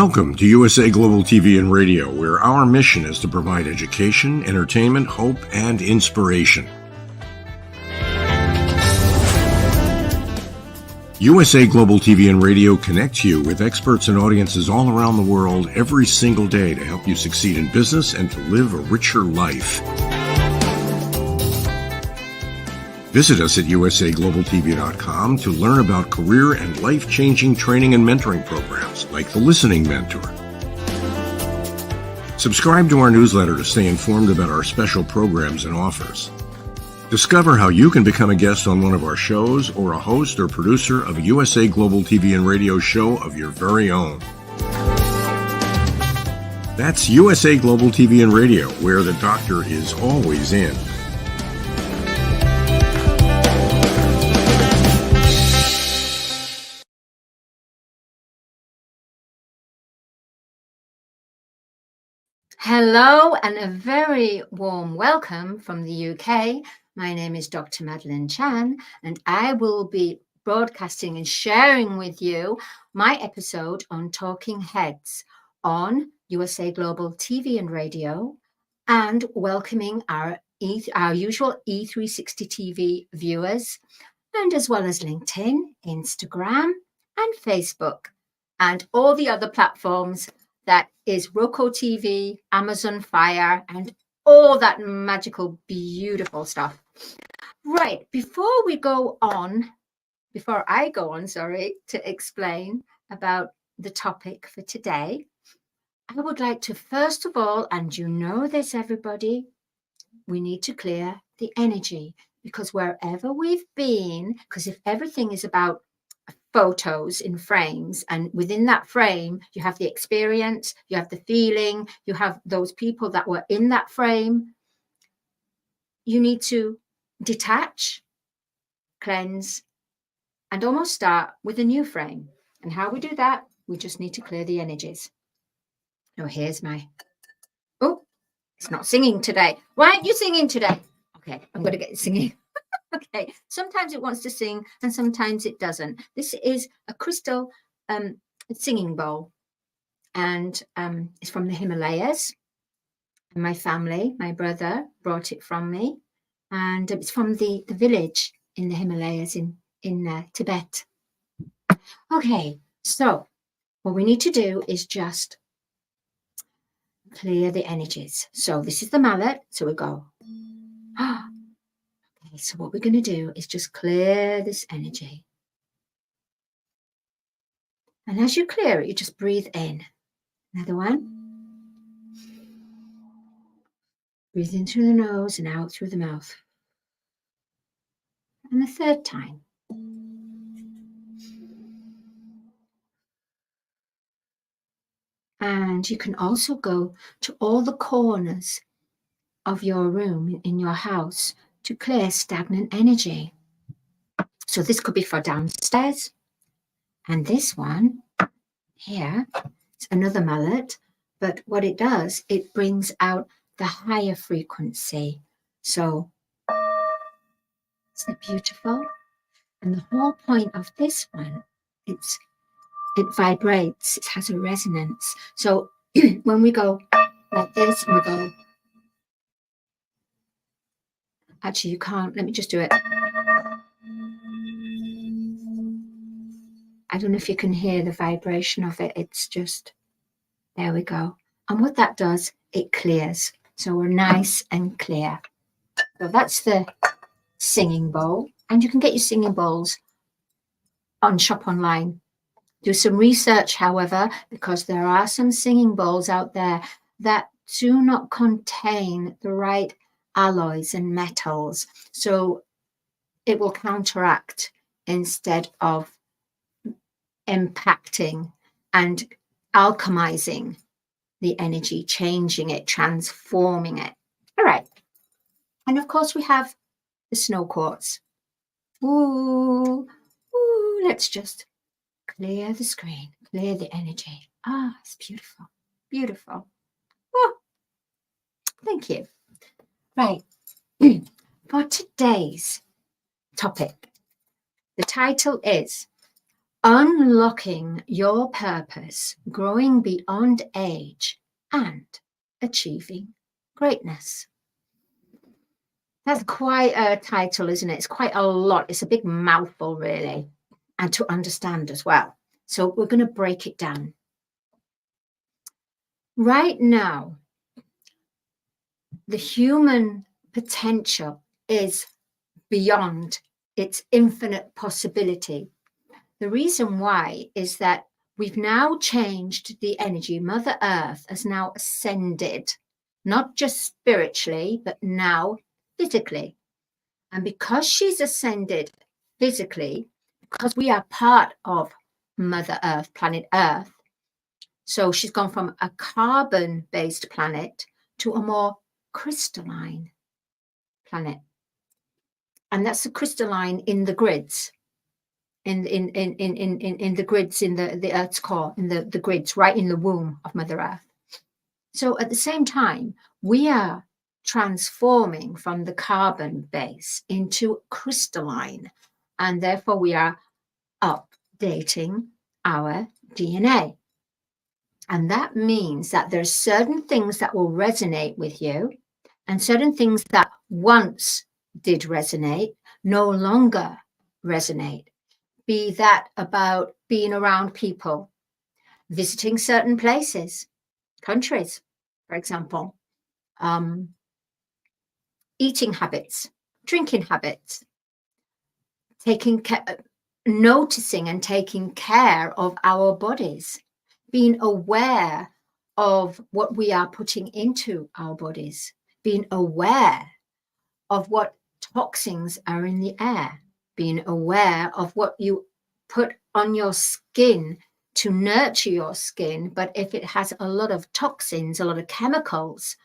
Welcome to USA Global TV and Radio, where our mission is to provide education, entertainment, hope, and inspiration. USA Global TV and Radio connects you with experts and audiences all around the world every single day to help you succeed in business and to live a richer life. Visit us at usaglobaltv.com to learn about career and life-changing training and mentoring programs like the Listening Mentor. Subscribe to our newsletter to stay informed about our special programs and offers. Discover how you can become a guest on one of our shows or a host or producer of a USA Global TV and Radio show of your very own. That's USA Global TV and Radio, where the doctor is always in. Hello and a very warm welcome from the UK. My name is Dr. Madalene and I will be broadcasting and sharing with you my episode on Talking Heads on USA Global TV and Radio and welcoming our usual E360 TV viewers and as well as LinkedIn, Instagram and Facebook and all the other platforms that is Roku TV, Amazon Fire, and all that magical, beautiful stuff. Right, before I go on, to explain about the topic for today, I would like to first of all, and you know this, everybody, we need to clear the energy because wherever we've been, because if everything is about photos in frames and within that frame you have the experience, you have the feeling, you have those people that were in that frame, you need to detach, cleanse and almost start with a new frame. And how we do that, we just need to clear the energies. Now here's my it's not singing today. Why aren't you singing today? Okay, I'm going to get it singing. Okay, sometimes it wants to sing and sometimes it doesn't. This is a crystal singing bowl and it's from the Himalayas. And my family, my brother brought it from me and it's from the village in the Himalayas in Tibet. Okay, so what we need to do is just clear the energies. So this is the mallet, so we go. So what we're going to do is just clear this energy. And as you clear it, you just breathe in. Another one. Breathe in through the nose and out through the mouth. And the third time. And you can also go to all the corners of your room in your house to clear stagnant energy. So this could be for downstairs. And this one here, it's another mallet, but what it does, it brings out the higher frequency. So isn't it beautiful? And the whole point of this one, it vibrates, it has a resonance. So when we go like this, and we go, actually you can't, let me just do it. I don't know if you can hear the vibration of it. It's just, there we go. And what that does, it clears. So we're nice and clear. So that's the singing bowl. And you can get your singing bowls on Shop Online. Do some research, however, because there are some singing bowls out there that do not contain the right alloys and metals. So it will counteract instead of impacting and alchemizing the energy, changing it, transforming it. All right. And of course we have the snow quartz. Ooh, let's just clear the screen, clear the energy. It's beautiful, beautiful. Oh, thank you. Right. For today's topic, the title is unlocking your purpose, growing beyond age, and achieving greatness. That's quite a title, isn't it? It's quite a lot. It's a big mouthful, really, and to understand as well. So we're going to break it down. Right now, the human potential is beyond its infinite possibility. The reason why is that we've now changed the energy. Mother Earth has now ascended, not just spiritually, but now physically. And because she's ascended physically, because we are part of Mother Earth, planet Earth, so she's gone from a carbon-based planet to a more crystalline planet. And that's the crystalline in the grids, in the grids, in the Earth's core, in the grids, right in the womb of Mother Earth. So at the same time, we are transforming from the carbon base into crystalline, and therefore we are updating our DNA. And that means that there's certain things that will resonate with you, and certain things that once did resonate no longer resonate. Be that about being around people, visiting certain places, countries, for example, eating habits, drinking habits, noticing and taking care of our bodies, being aware of what we are putting into our bodies, being aware of what toxins are in the air, being aware of what you put on your skin to nurture your skin, but if it has a lot of toxins, a lot of chemicals,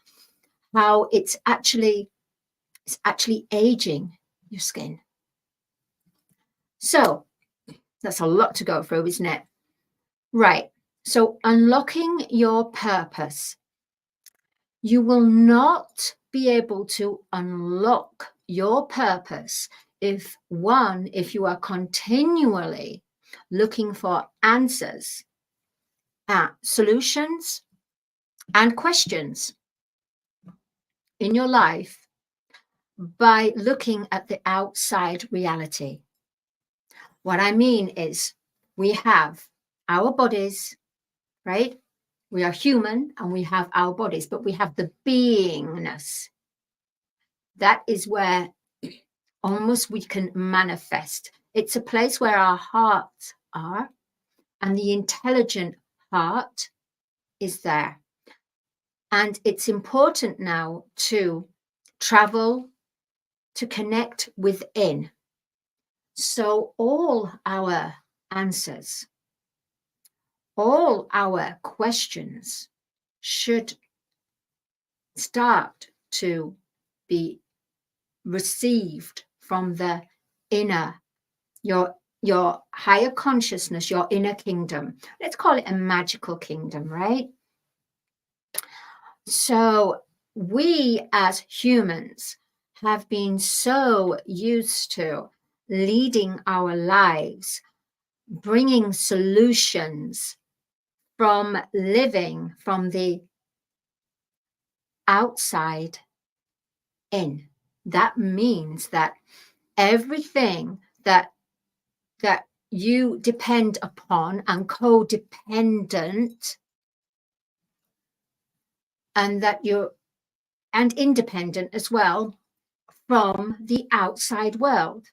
how it's actually aging your skin. So that's a lot to go through, isn't it? Right. So unlocking your purpose. You will not be able to unlock your purpose if you are continually looking for answers, solutions, and questions in your life by looking at the outside reality. What I mean is we have our bodies, right? We are human and we have our bodies, but we have the beingness. That is where almost we can manifest. It's a place where our hearts are, and the intelligent heart is there. And it's important now to travel, to connect within. So all our answers, all our questions should start to be received from the inner, your higher consciousness, your inner kingdom. Let's call it a magical kingdom, right? So we as humans have been so used to leading our lives, bringing solutions from living from the outside in. That means that everything that you depend upon and codependent, and that you're independent as well from the outside world.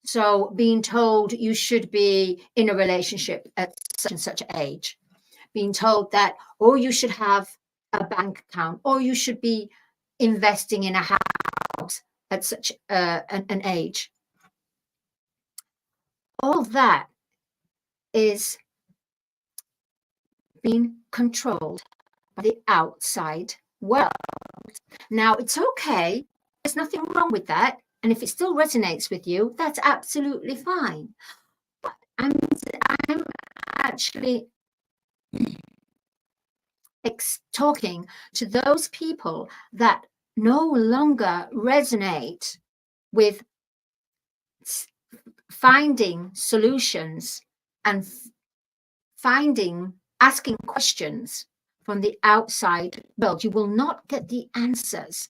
So being told you should be in a relationship at such and such age, being told that, or you should have a bank account, or you should be investing in a house at such an age. All that is being controlled by the outside world. Now, it's okay. There's nothing wrong with that. And if it still resonates with you, that's absolutely fine. But I'm actually talking to those people that no longer resonate with finding solutions and asking questions from the outside world. You will not get the answers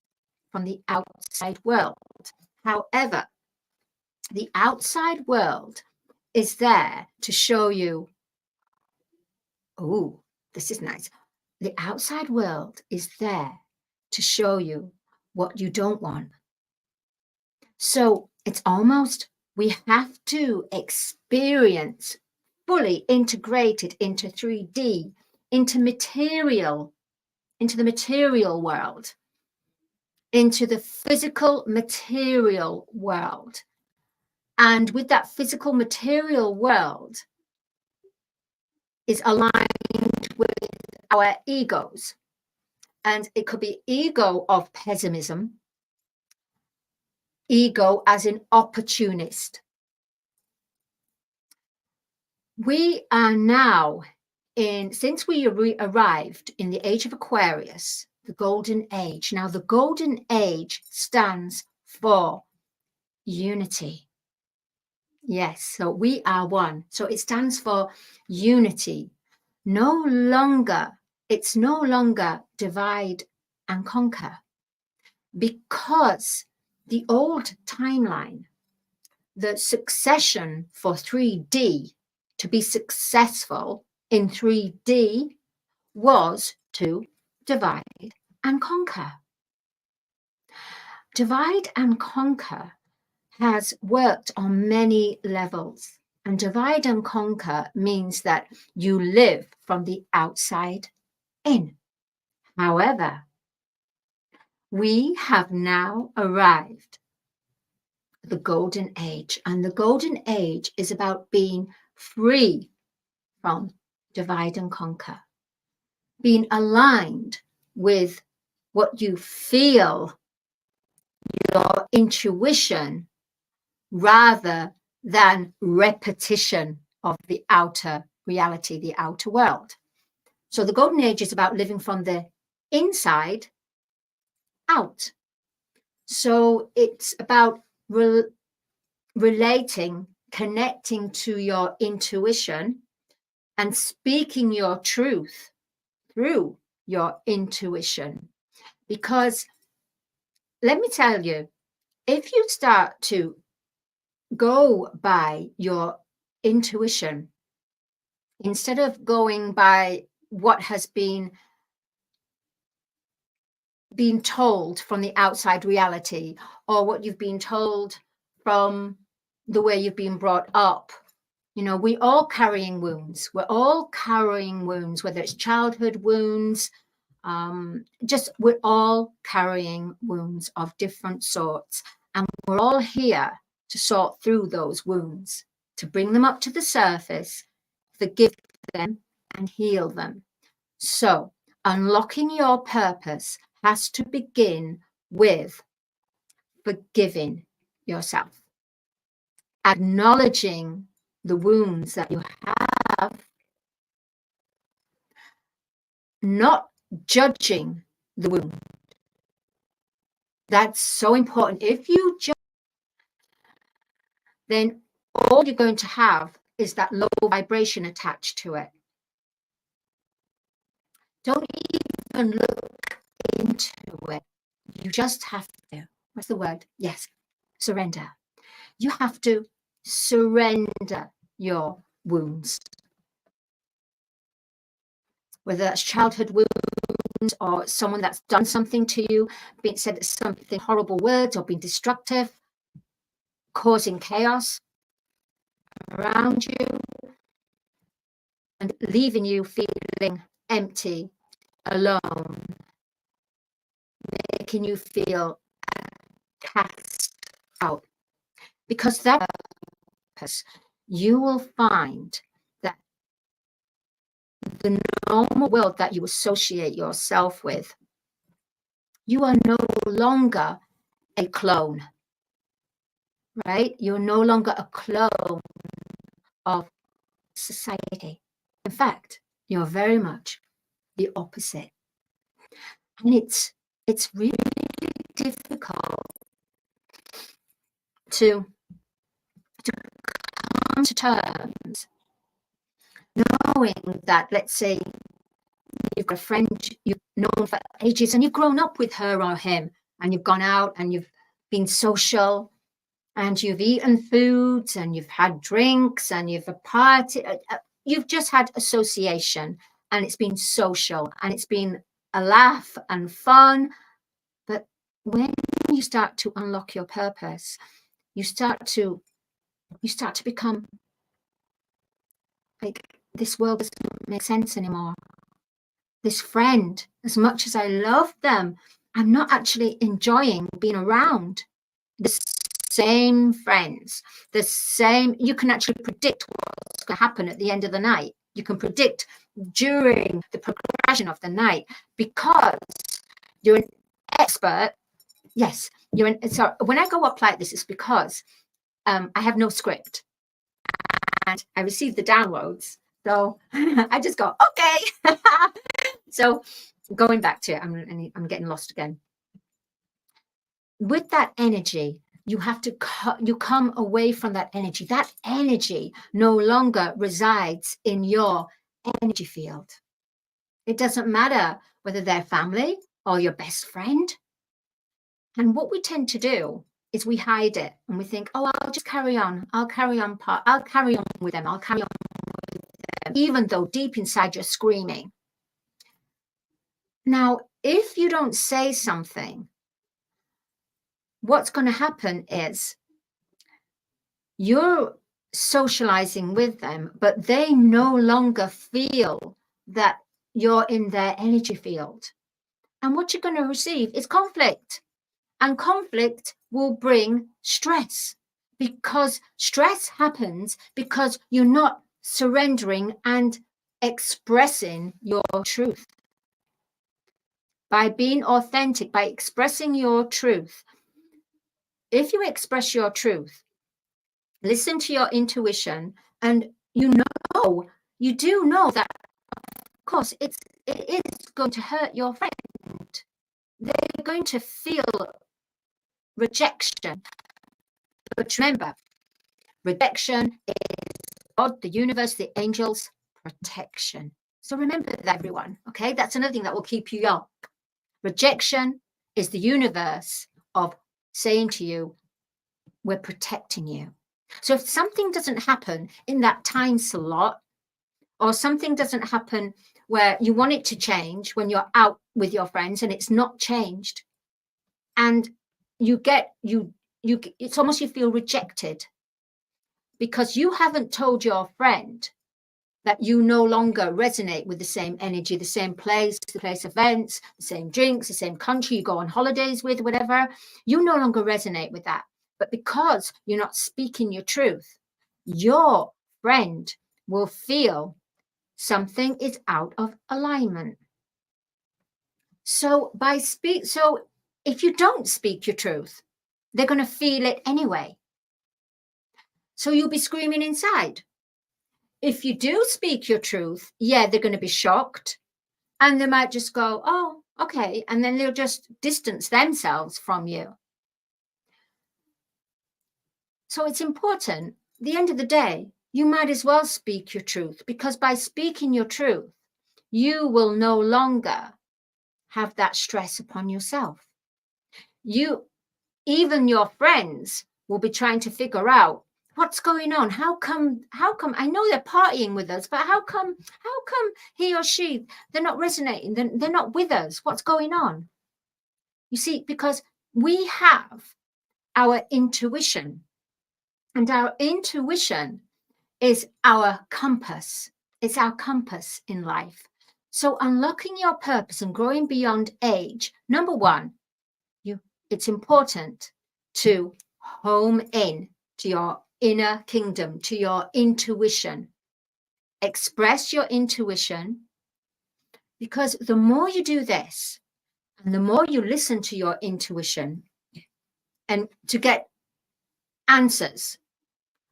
from the outside world. However, the outside world is there to show you, oh, this is nice. The outside world is there to show you what you don't want. So it's almost, we have to experience fully integrated into 3D, into the material world, into the physical material world. And with that physical material world is aligned with our egos. And it could be ego of pessimism, ego as an opportunist. We are now since we arrived in the age of Aquarius, the golden age. Now, the golden age stands for unity. Yes, so we are one. So it stands for unity. It's no longer divide and conquer, because the old timeline, the succession for 3D, to be successful in 3D, was to divide and conquer. Divide and conquer has worked on many levels. And divide and conquer means that you live from the outside in. However, we have now arrived at the golden age, and the golden age is about being free from divide and conquer, being aligned with what you feel, your intuition, rather than repetition of the outer reality, the outer world. So the golden age is about living from the inside out. So it's about relating, connecting to your intuition and speaking your truth through your intuition. Because let me tell you, if you start to go by your intuition instead of going by what has been told from the outside reality, or what you've been told from the way you've been brought up. You know, we're all carrying wounds. We're all carrying wounds, whether it's childhood wounds, we're all carrying wounds of different sorts. And we're all here to sort through those wounds, to bring them up to the surface, forgive them and heal them. So unlocking your purpose has to begin with forgiving yourself, acknowledging the wounds that you have, not judging the wound. That's so important. If you judge, then all you're going to have is that low vibration attached to it. Don't even look into it. You just have to, what's the word? Yes, surrender. You have to surrender your wounds. Whether that's childhood wounds or someone that's done something to you, being said something horrible words or being destructive, causing chaos around you and leaving you feeling empty, alone, making you feel cast out. Because that purpose, you will find that the normal world that you associate yourself with, you are no longer a clone, right? You're no longer a clone of society. In fact, you're very much the opposite. And it's really difficult to come to terms knowing that, let's say, you've got a friend you've known for ages and you've grown up with her or him, and you've gone out and you've been social and you've eaten foods and you've had drinks and you've a party. You've just had association and it's been social and it's been a laugh and fun. But when you start to unlock your purpose, you start to become like, this world doesn't make sense anymore. This friend, as much as I love them, I'm not actually enjoying being around the same friends, the same. You can actually predict what's going to happen at the end of the night. You can predict during the progression of the night because you're an expert. Yes, so when I go up like this, it's because I have no script and I receive the downloads. So I just go, okay. So going back to it, I'm getting lost again. With that energy, you have to you come away from that energy. That energy no longer resides in your energy field. It doesn't matter whether they're family or your best friend. And what we tend to do is we hide it and we think, oh, I'll just carry on. I'll carry on with them. I'll carry on with them, even though deep inside you're screaming. Now, if you don't say something, what's going to happen is you're socializing with them, but they no longer feel that you're in their energy field. And what you're going to receive is conflict. And conflict will bring stress, because stress happens because you're not surrendering and expressing your truth. By being authentic, by expressing your truth. If you express your truth, listen to your intuition, and you do know that, of course, it is going to hurt your friend. They're going to feel rejection. But remember, rejection is God, the universe, the angels' protection. So remember that, everyone. Okay, that's another thing that will keep you young. Rejection is the universe of saying to you, we're protecting you. So if something doesn't happen in that time slot, or something doesn't happen where you want it to change when you're out with your friends and it's not changed, and it's almost you feel rejected because you haven't told your friend that you no longer resonate with the same energy, the same place, the place events, the same drinks, the same country you go on holidays with, whatever. You no longer resonate with that. But because you're not speaking your truth, your friend will feel something is out of alignment. So if you don't speak your truth, they're going to feel it anyway. So you'll be screaming inside. If you do speak your truth, they're going to be shocked, and they might just go, oh, okay. And then they'll just distance themselves from you. So it's important, at the end of the day, you might as well speak your truth, because by speaking your truth, you will no longer have that stress upon yourself. Even your friends will be trying to figure out what's going on. How come I know they're partying with us, but how come he or she, they're not resonating, they're not with us? What's going on? You see, because we have our intuition, and our intuition is our compass. It's our compass in life. So unlocking your purpose and growing beyond age, number one, it's important to home in to your inner kingdom, to your intuition. Express your intuition, because the more you do this and the more you listen to your intuition and to get answers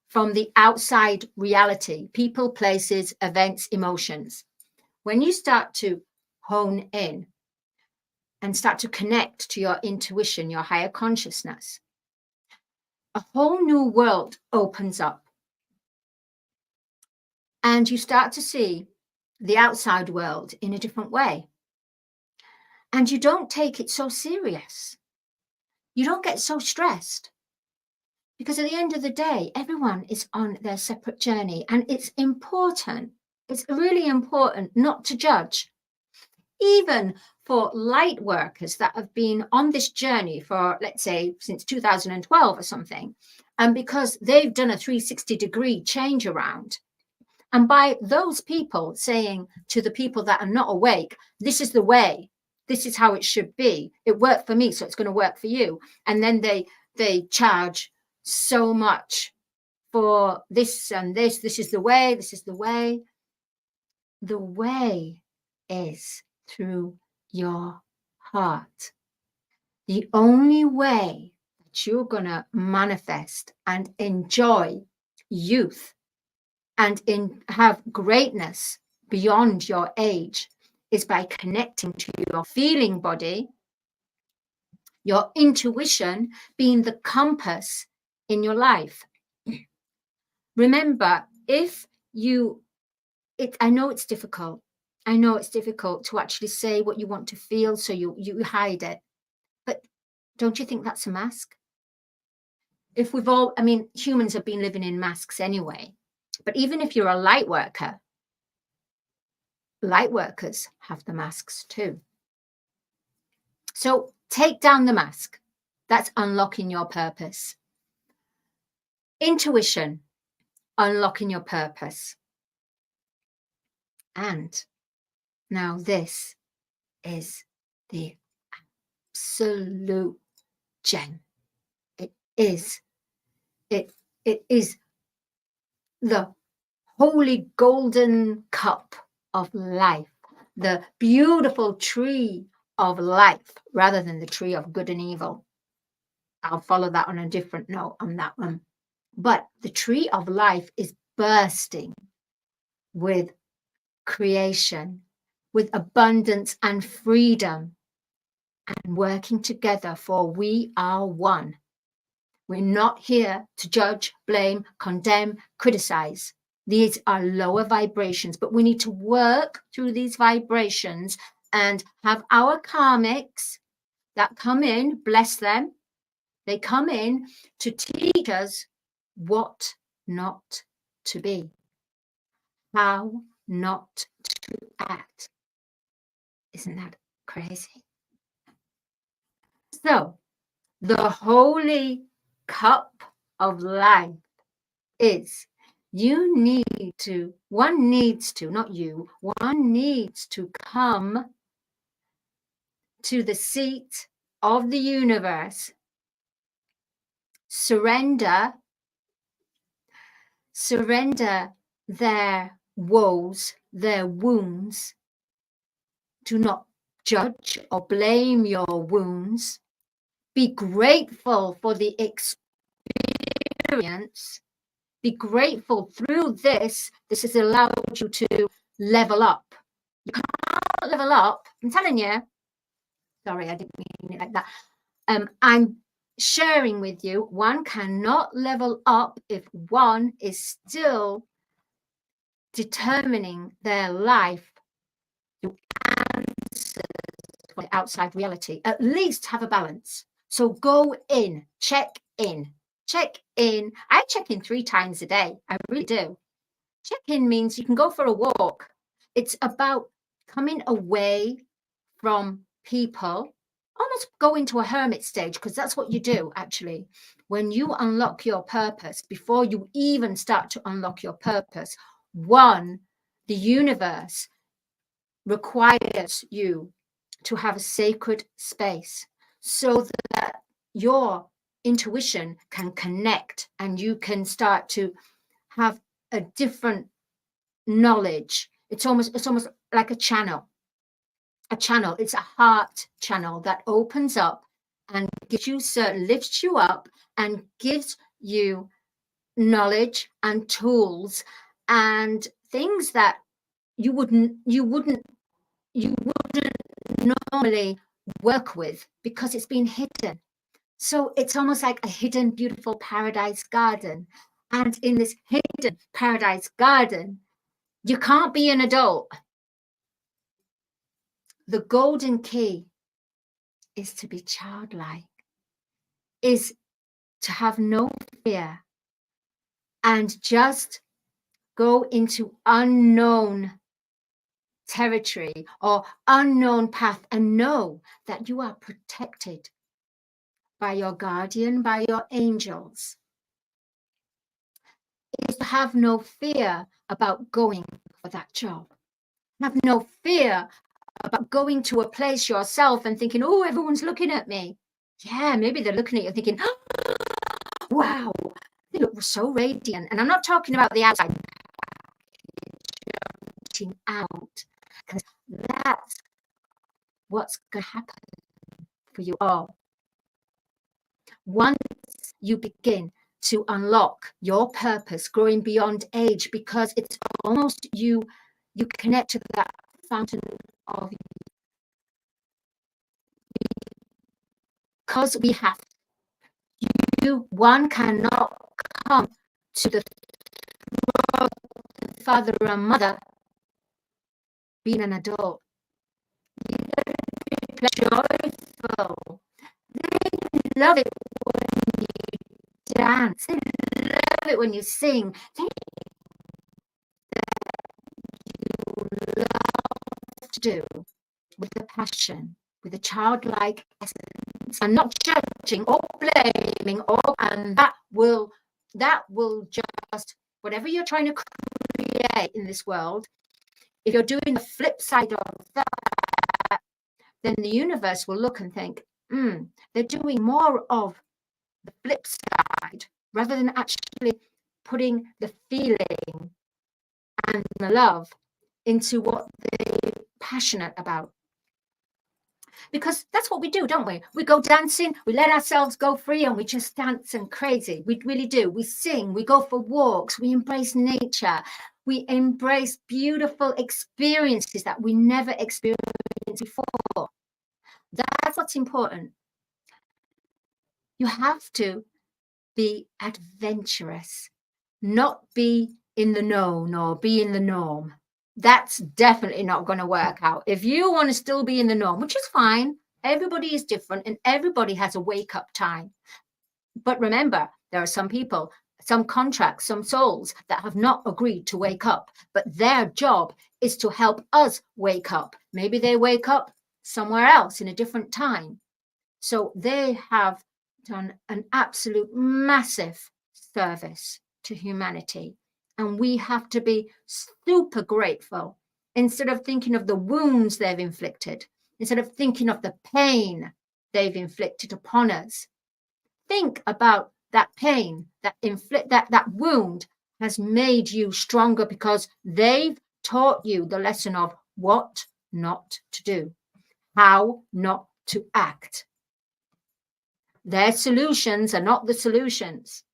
from the outside reality, people, places, events, emotions, when you start to hone in and start to connect to your intuition, your higher consciousness, a whole new world opens up. and you start to see the outside world in a different way. And you don't take it so serious. You don't get so stressed. Because at the end of the day, everyone is on their separate journey. And it's important, it's really important not to judge. Even for light workers that have been on this journey for, let's say, since 2012 or something, and because they've done a 360-degree change around. And by those people saying to the people that are not awake, this is the way, this is how it should be. It worked for me, so it's going to work for you. And then they charge so much for this and this. This is the way, this is the way. The way is through your heart. The only way that you're going to manifest and enjoy youth and have greatness beyond your age is by connecting to your feeling body, your intuition being the compass in your life. Remember, I know it's difficult. I know it's difficult to actually say what you want to feel, so you hide it. But don't you think that's a mask? If humans have been living in masks anyway. But even if you're a light worker, light workers have the masks too. So take down the mask. That's unlocking your purpose. Intuition, unlocking your purpose. And now this is the absolute gem. It is the holy golden cup of life, the beautiful tree of life, rather than the tree of good and evil. I'll follow that on a different note on that one. But the tree of life is bursting with creation, with abundance and freedom, and working together, for we are one. We're not here to judge, blame, condemn, criticize. These are lower vibrations, but we need to work through these vibrations and have our karmics that come in, bless them. They come in to teach us what not to be, how not to act. Isn't that crazy? So, the holy cup of life is one needs to come to the seat of the universe, surrender their woes, their wounds. Do not judge or blame your wounds. Be grateful for the experience. Be grateful through this. This has allowed you to level up. You can't level up. I'm telling you. Sorry, I didn't mean it like that. I'm sharing with you, one cannot level up if one is still determining their life through answers for the outside reality. At least have a balance. So go in, check in. Check in. I check in 3 times a day. I really do. Check in means you can go for a walk. It's about coming away from people, almost go into a hermit stage, because that's what you do actually. When you unlock your purpose, before you even start to unlock your purpose, the universe requires you to have a sacred space so that your intuition can connect and you can start to have a different knowledge. It's almost like a channel. It's a heart channel that opens up and lifts you up and gives you knowledge and tools and things that you wouldn't normally work with, because it's been hidden. So it's almost like a hidden, beautiful paradise garden. And in this hidden paradise garden, You can't be an adult. The golden key is to be childlike, is to have no fear and just go into unknown territory or unknown path and know that you are protected by your guardian, by your angels. Is to have no fear about going for that job. Have no fear about going to a place yourself and thinking, oh, everyone's looking at me. Yeah, maybe they're looking at you thinking, oh, wow, they look so radiant. And I'm not talking about the outside, out, because that's what's going to happen for you all. Once you begin to unlock your purpose, growing beyond age, because it's almost you connect to that fountain of because we have one cannot come to the father and mother being an adult. Joyful. They love it when you dance. They love it when you sing. They love to do with the passion, with a childlike essence, and not judging or blaming, and that will just, whatever you're trying to create in this world, if you're doing the flip side of that, then the universe will look and think, they're doing more of the flip side rather than actually putting the feeling and the love into what they're passionate about. Because that's what we do, don't we? We go dancing, we let ourselves go free, and we just dance and crazy. We really do. We sing, we go for walks, we embrace nature, we embrace beautiful experiences that we never experienced before. That's what's important. You have to be adventurous, not be in the known or be in the norm. That's definitely not going to work out. If you want to still be in the norm, which is fine, everybody is different and everybody has a wake up time. But remember, there are some people, some contracts, some souls that have not agreed to wake up, but their job is to help us wake up. Maybe they wake up somewhere else in a different time. So they have done an absolute massive service to humanity. And we have to be super grateful instead of thinking of the wounds they've inflicted, instead of thinking of the pain they've inflicted upon us. Think about that pain, that wound has made you stronger because they've taught you the lesson of what not to do, how not to act. Their solutions are not the solutions.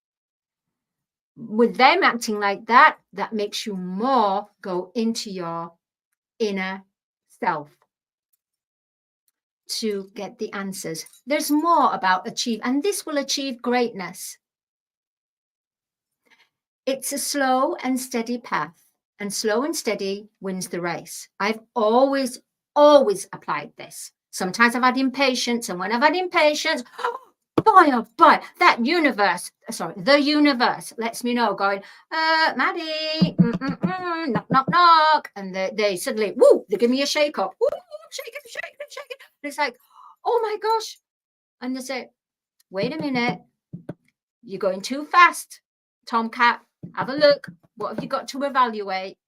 With them acting like that, that makes you more go into your inner self to get the answers. There's more about achieve, and this will achieve greatness. It's a slow and steady path, and slow and steady wins the race. I've always applied this. Sometimes I've had impatience, and when I've had impatience, boy, oh boy, the universe lets me know, going, Maddie, knock, knock, knock. And they suddenly, they give me a shake up. Shake it. And it's like, oh my gosh. And they say, wait a minute, you're going too fast, Tomcat. Have a look. What have you got to evaluate?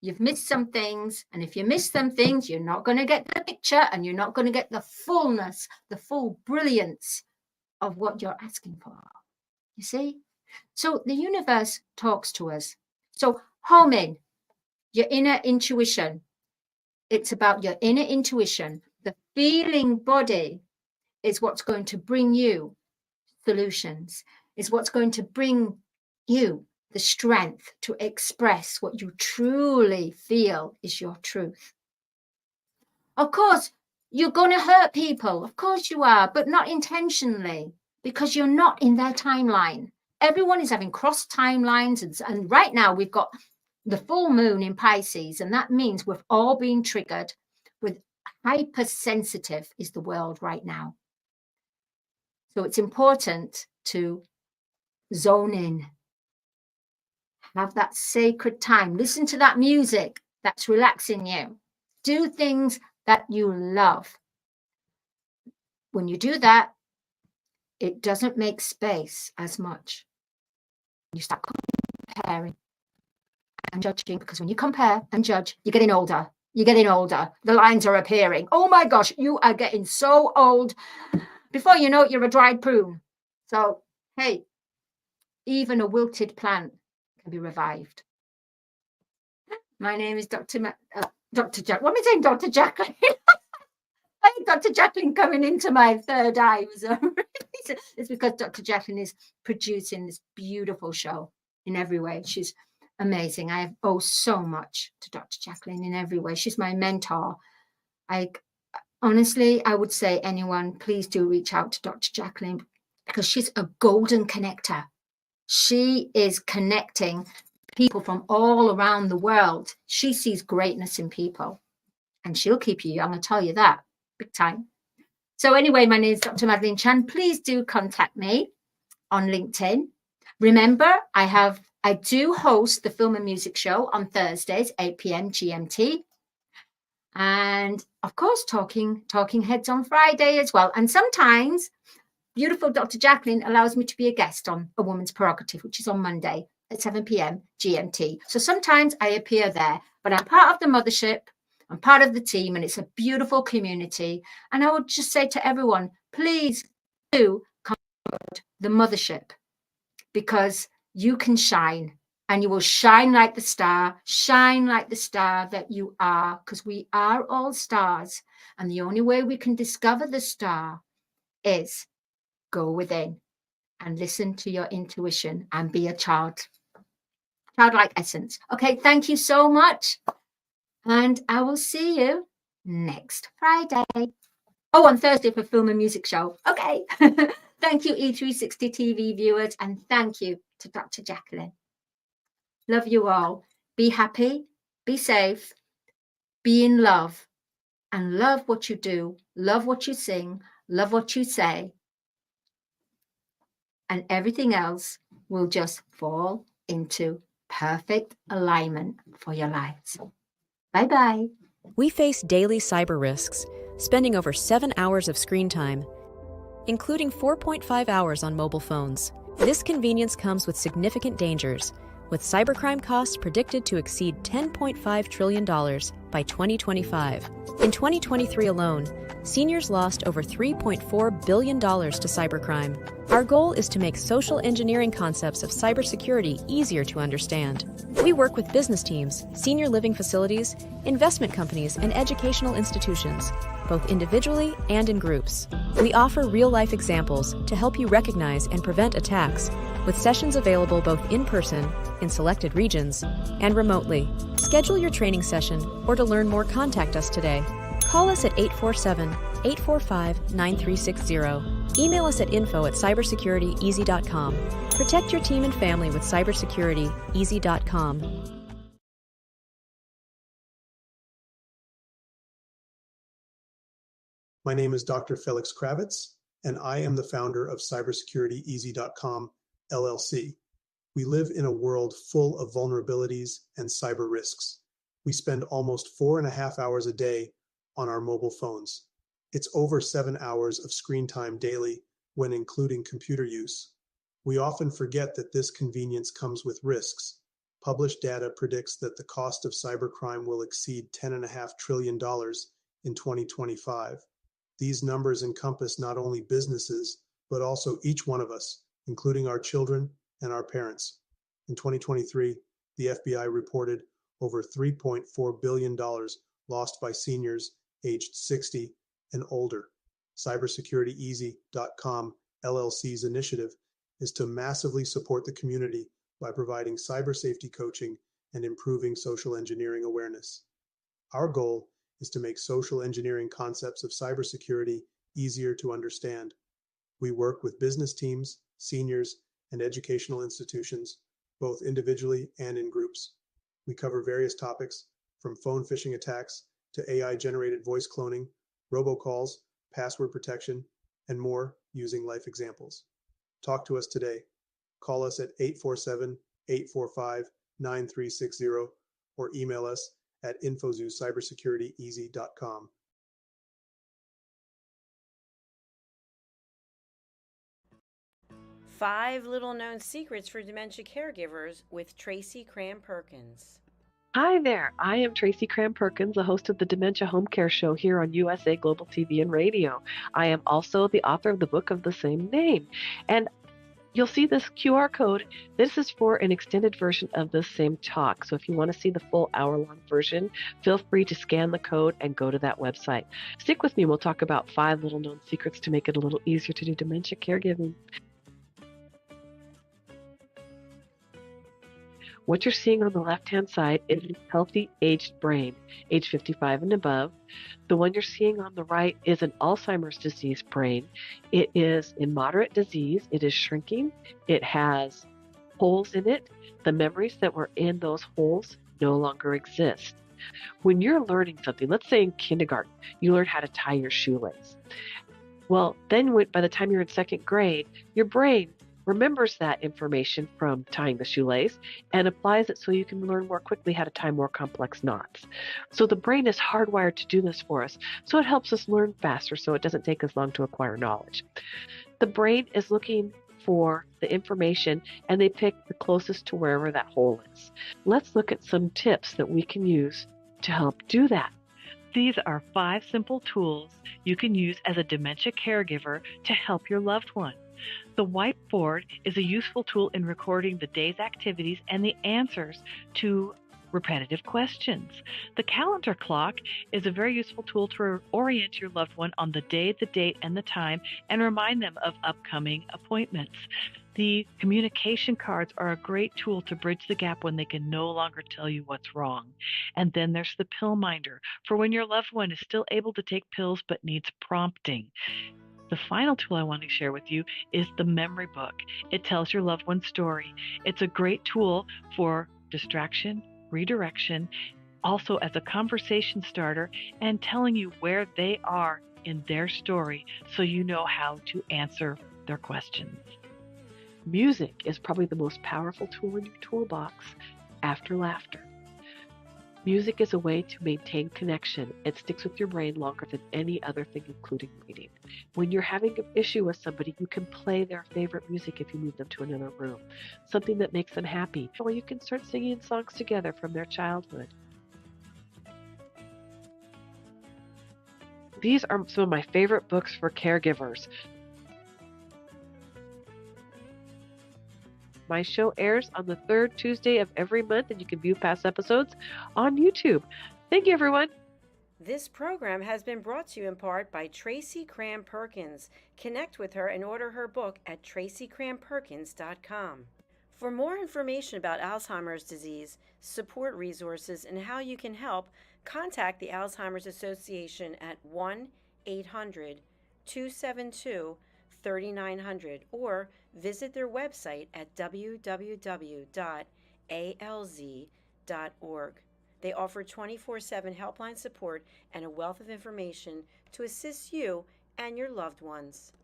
You've missed some things. And if you miss some things, you're not going to get the picture and you're not going to get the fullness, the full brilliance of what you're asking for. You see? So the universe talks to us. So home in your inner intuition. It's about your inner intuition. The feeling body is what's going to bring you solutions, is what's going to bring you the strength to express what you truly feel is your truth. Of course, you're going to hurt people. Of course you are, but not intentionally, because you're not in their timeline. Everyone is having cross timelines. And right now we've got the full moon in Pisces, and that means we've all been triggered with hypersensitive is the world right now. So it's important to zone in, have that sacred time, listen to that music that's relaxing you, do things that you love. When you do that, it doesn't make space as much. You start comparing and judging, because when you compare and judge, you're getting older. You're getting older. The lines are appearing. Oh my gosh, you are getting so old. Before you know it, you're a dried prune. So, hey, even a wilted plant can be revived. My name is Dr. Jack. What am I saying, Dr. Jacqueline? I had Dr. Jacqueline coming into my third eye. It's because Dr. Jacqueline is producing this beautiful show in every way. She's amazing. I owe so much to Dr. Jacqueline in every way. She's my mentor. Honestly, I would say anyone, please do reach out to Dr. Jacqueline, because she's a golden connector. She is connecting people from all around the world. She sees greatness in people, and she'll keep you young, I tell you that, big time. So anyway, my name is Dr. Madalene Chan. Please do contact me on LinkedIn. Remember, I do host the Film and Music Show on Thursdays, 8 p.m. GMT. And of course, Talking Heads on Friday as well. And sometimes beautiful Dr. Jacqueline allows me to be a guest on A Woman's Prerogative, which is on Monday at 7 p.m. GMT. So sometimes I appear there, but I'm part of the mothership. I'm part of the team, and it's a beautiful community. And I would just say to everyone, please do come to the mothership, because you can shine, and you will shine like the star that you are, because we are all stars. And the only way we can discover the star is go within and listen to your intuition and be a childlike essence. Okay, thank you so much. And I will see you next Friday. Oh, on Thursday for Film and Music Show. Okay. Thank you, E360 TV viewers, and thank you to Dr. Jacqueline. Love you all. Be happy, be safe, be in love, and love what you do, love what you sing, love what you say, and everything else will just fall into perfect alignment for your lives. Bye-bye. We face daily cyber risks, spending over 7 hours of screen time, including 4.5 hours on mobile phones. This convenience comes with significant dangers, with cybercrime costs predicted to exceed $10.5 trillion by 2025. In 2023 alone, seniors lost over $3.4 billion to cybercrime. Our goal is to make social engineering concepts of cybersecurity easier to understand. We work with business teams, senior living facilities, investment companies, and educational institutions, both individually and in groups. We offer real-life examples to help you recognize and prevent attacks, with sessions available both in person, in selected regions, and remotely. Schedule your training session, or to learn more, contact us today. Call us at 847-845-9360. Email us at info@cybersecurityeasy.com. Protect your team and family with cybersecurityeasy.com. My name is Dr. Felix Kravitz, and I am the founder of cybersecurityeasy.com, LLC. We live in a world full of vulnerabilities and cyber risks. We spend almost 4.5 hours a day on our mobile phones. It's over 7 hours of screen time daily when including computer use. We often forget that this convenience comes with risks. Published data predicts that the cost of cybercrime will exceed $10.5 trillion in 2025. These numbers encompass not only businesses, but also each one of us, including our children and our parents. In 2023, the FBI reported over $3.4 billion lost by seniors aged 60 and older. Cybersecurityeasy.com LLC's initiative is to massively support the community by providing cyber safety coaching and improving social engineering awareness. Our goal is to make social engineering concepts of cybersecurity easier to understand. We work with business teams, seniors, and educational institutions, both individually and in groups. We cover various topics from phone phishing attacks to AI-generated voice cloning, robocalls, password protection, and more using life examples. Talk to us today. Call us at 847-845-9360 or email us at info@cybersecurity.easy.com. 5 Little Known Secrets for Dementia Caregivers with Tracy Cram-Perkins. Hi there. I am Tracy Cram-Perkins, the host of the Dementia Home Care Show here on USA Global TV and Radio. I am also the author of the book of the same name. And you'll see this QR code. This is for an extended version of the same talk. So if you want to see the full hour-long version, feel free to scan the code and go to that website. Stick with me. We'll talk about 5 little known secrets to make it a little easier to do dementia caregiving. What you're seeing on the left-hand side is a healthy aged brain, age 55 and above. The one you're seeing on the right is an Alzheimer's disease brain. It is in moderate disease. It is shrinking. It has holes in it. The memories that were in those holes no longer exist. When you're learning something, let's say in kindergarten, you learn how to tie your shoelace. Well, then by the time you're in second grade, your brain remembers that information from tying the shoelace and applies it so you can learn more quickly how to tie more complex knots. So the brain is hardwired to do this for us, so it helps us learn faster so it doesn't take us long to acquire knowledge. The brain is looking for the information and they pick the closest to wherever that hole is. Let's look at some tips that we can use to help do that. These are 5 simple tools you can use as a dementia caregiver to help your loved one. The whiteboard is a useful tool in recording the day's activities and the answers to repetitive questions. The calendar clock is a very useful tool to orient your loved one on the day, the date, and the time, and remind them of upcoming appointments. The communication cards are a great tool to bridge the gap when they can no longer tell you what's wrong. And then there's the pill minder for when your loved one is still able to take pills but needs prompting. The final tool I want to share with you is the memory book. It tells your loved one's story. It's a great tool for distraction, redirection, also as a conversation starter, and telling you where they are in their story so you know how to answer their questions. Music is probably the most powerful tool in your toolbox after laughter. Music is a way to maintain connection. It sticks with your brain longer than any other thing, including reading. When you're having an issue with somebody, you can play their favorite music if you move them to another room, something that makes them happy, or you can start singing songs together from their childhood. These are some of my favorite books for caregivers. My show airs on the 3rd Tuesday of every month, and you can view past episodes on YouTube. Thank you, everyone. This program has been brought to you in part by Tracy Cram-Perkins. Connect with her and order her book at tracycramperkins.com. For more information about Alzheimer's disease, support resources, and how you can help, contact the Alzheimer's Association at 1-800-272-3900 or visit their website at www.alz.org. They offer 24/7 helpline support and a wealth of information to assist you and your loved ones.